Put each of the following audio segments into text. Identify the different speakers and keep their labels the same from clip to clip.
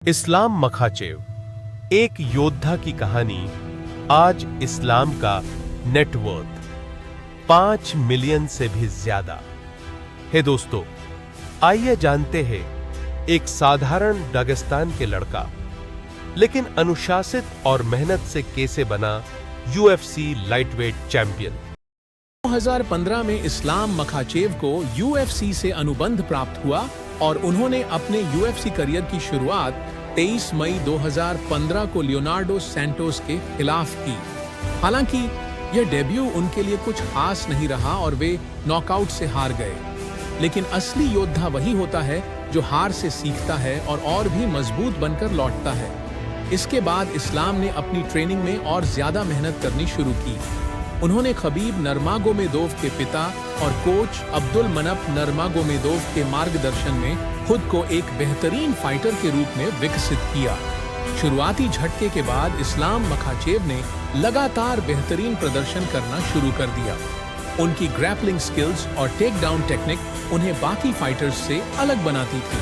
Speaker 1: Islam Makhachev एक योद्धा की कहानी। आज इस्लाम का नेटवर्थ 5 मिलियन से भी ज्यादा है। दोस्तों, आइए जानते हैं एक साधारण दागिस्तान के लड़का लेकिन अनुशासित और मेहनत से कैसे बना यूएफसी लाइटवेट चैंपियन।
Speaker 2: 2015 में इस्लाम मखाचेव को यूएफसी से अनुबंध प्राप्त हुआ और उन्होंने अपने यूएफसी करियर की शुरुआत 23 मई 2015 को लियोनार्डो सैंटोस के खिलाफ की। हालांकि यह डेब्यू उनके लिए कुछ खास नहीं रहा और वे नॉकआउट से हार गए, लेकिन असली योद्धा वही होता है जो हार से सीखता है और भी मजबूत बनकर लौटता है। इसके बाद इस्लाम ने अपनी ट्रेनिंग में और ज्यादा मेहनत करनी शुरू की। उन्होंने खबीब नर्मागोमेदोव के पिता और कोच अब्दुल मनप नर्मागोमेदोव के मार्गदर्शन में खुद को एक बेहतरीन फाइटर के रूप में विकसित किया। शुरुआती झटके के बाद इस्लाम मखाचेव ने लगातार बेहतरीन प्रदर्शन करना शुरू कर दिया। उनकी ग्रैपलिंग स्किल्स और टेक डाउन टेक्निक उन्हें बाकी फाइटर्स से अलग बनाती थी।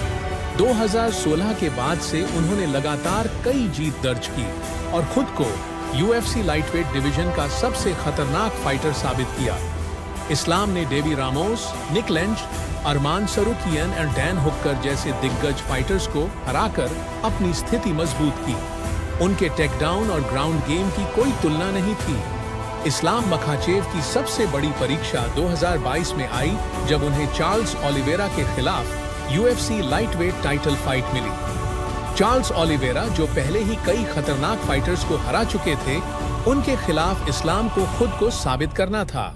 Speaker 2: 2016 के बाद से उन्होंने लगातार कई जीत दर्ज की और खुद को यूएफसी लाइटवेट डिवीजन का सबसे खतरनाक फाइटर साबित किया। इस्लाम ने डेवी रामोस, निक लेंज, अरमान सरुकियन और डैन हुक्कर जैसे दिग्गज फाइटर्स को हराकर अपनी स्थिति मजबूत की। उनके टेकडाउन और ग्राउंड गेम की कोई तुलना नहीं थी। इस्लाम मखाचेव की सबसे बड़ी परीक्षा 2022 में आई जब उन्हें चार्ल्स ओलिवेरा के खिलाफ यूएफसी लाइटवेट टाइटल फाइट मिली। चार्ल्स ओलिवेरा, जो पहले ही कई खतरनाक फाइटर्स को हरा चुके थे, उनके खिलाफ इस्लाम को खुद को साबित करना था।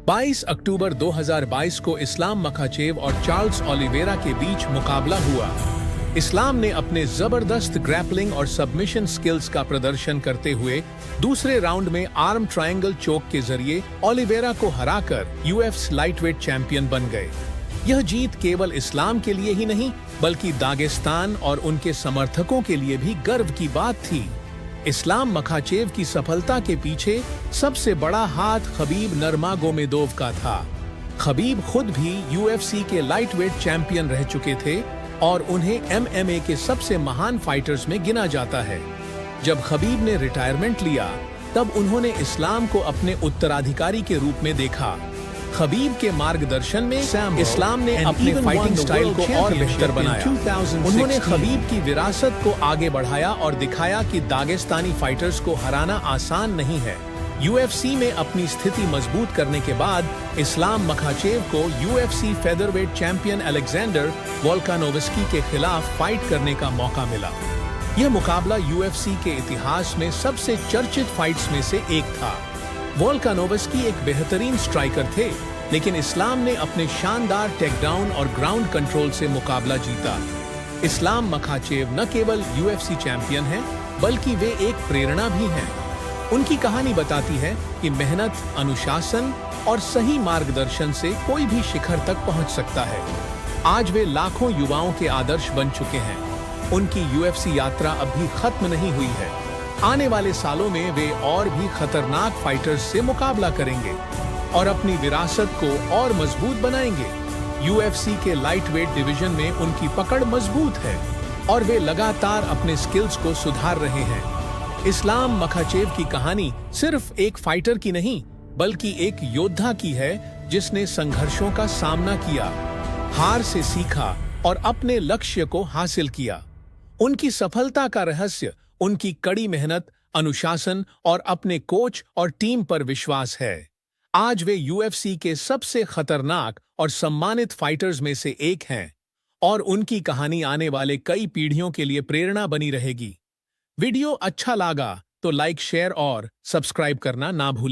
Speaker 2: 22 अक्टूबर 2022 को इस्लाम मखाचेव और चार्ल्स ओलिवेरा के बीच मुकाबला हुआ। इस्लाम ने अपने जबरदस्त ग्रैपलिंग और सबमिशन स्किल्स का प्रदर्शन करते हुए दूसरे राउंड में आर्म ट्रायंगल चोक के जरिए ओलिवेरा को हराकर यूएफसी लाइटवेट चैंपियन बन गए। यह जीत केवल इस्लाम के लिए ही नहीं बल्कि दागिस्तान और उनके समर्थकों के लिए भी गर्व की बात थी। इस्लाम मखाचेव की सफलता के पीछे सबसे बड़ा हाथ खबीब नर्मागोमेदोव का था। खबीब खुद भी यूएफसी के लाइटवेट चैंपियन रह चुके थे और उन्हें एमएमए के सबसे महान फाइटर्स में गिना जाता है। जब खबीब ने रिटायरमेंट लिया तब उन्होंने इस्लाम को अपने उत्तराधिकारी के रूप में देखा। खबीब के मार्गदर्शन में इस्लाम ने अपने फाइटिंग स्टाइल को और बेहतर बनाया। उन्होंने खबीब की विरासत को आगे बढ़ाया और दिखाया कि दागिस्तानी फाइटर्स को हराना आसान नहीं है। यूएफसी में अपनी स्थिति मजबूत करने के बाद इस्लाम मखाचेव को यूएफसी फेदरवेट चैंपियन अलेक्जेंडर वोल्कानोवस्की के खिलाफ फाइट करने का मौका मिला। यह मुकाबला यूएफसी के इतिहास में सबसे चर्चित फाइट्स में से एक था। वोल्कानोवस्की एक बेहतरीन स्ट्राइकर थे, लेकिन इस्लाम ने अपने शानदार टेकडाउन और ग्राउंड कंट्रोल से मुकाबला जीता। इस्लाम मखाचेव न केवल यूएफसी चैंपियन हैं, बल्कि वे एक प्रेरणा भी हैं। उनकी कहानी बताती है कि मेहनत, अनुशासन और सही मार्गदर्शन से कोई भी शिखर तक पहुंच सकता है। आज वे लाखों युवाओं के आदर्श बन चुके हैं। उनकी यूएफसी यात्रा अभी खत्म नहीं हुई है। आने वाले सालों में वे और भी खतरनाक फाइटर्स से मुकाबला करेंगे और अपनी विरासत को और मजबूत बनाएंगे। यूएफसी के लाइटवेट डिवीजन में उनकी पकड़ मजबूत है और वे लगातार अपने स्किल्स को सुधार रहे हैं। इस्लाम मखाचेव की कहानी सिर्फ एक फाइटर की नहीं बल्कि एक योद्धा की है, जिसने संघर्षों का सामना किया, हार से सीखा और अपने लक्ष्य को हासिल किया। उनकी सफलता का रहस्य उनकी कड़ी मेहनत, अनुशासन और अपने कोच और टीम पर विश्वास है। आज वे यूएफसी के सबसे खतरनाक और सम्मानित फाइटर्स में से एक हैं और उनकी कहानी आने वाले कई पीढ़ियों के लिए प्रेरणा बनी रहेगी। वीडियो अच्छा लगा तो लाइक, शेयर और सब्सक्राइब करना ना भूलें।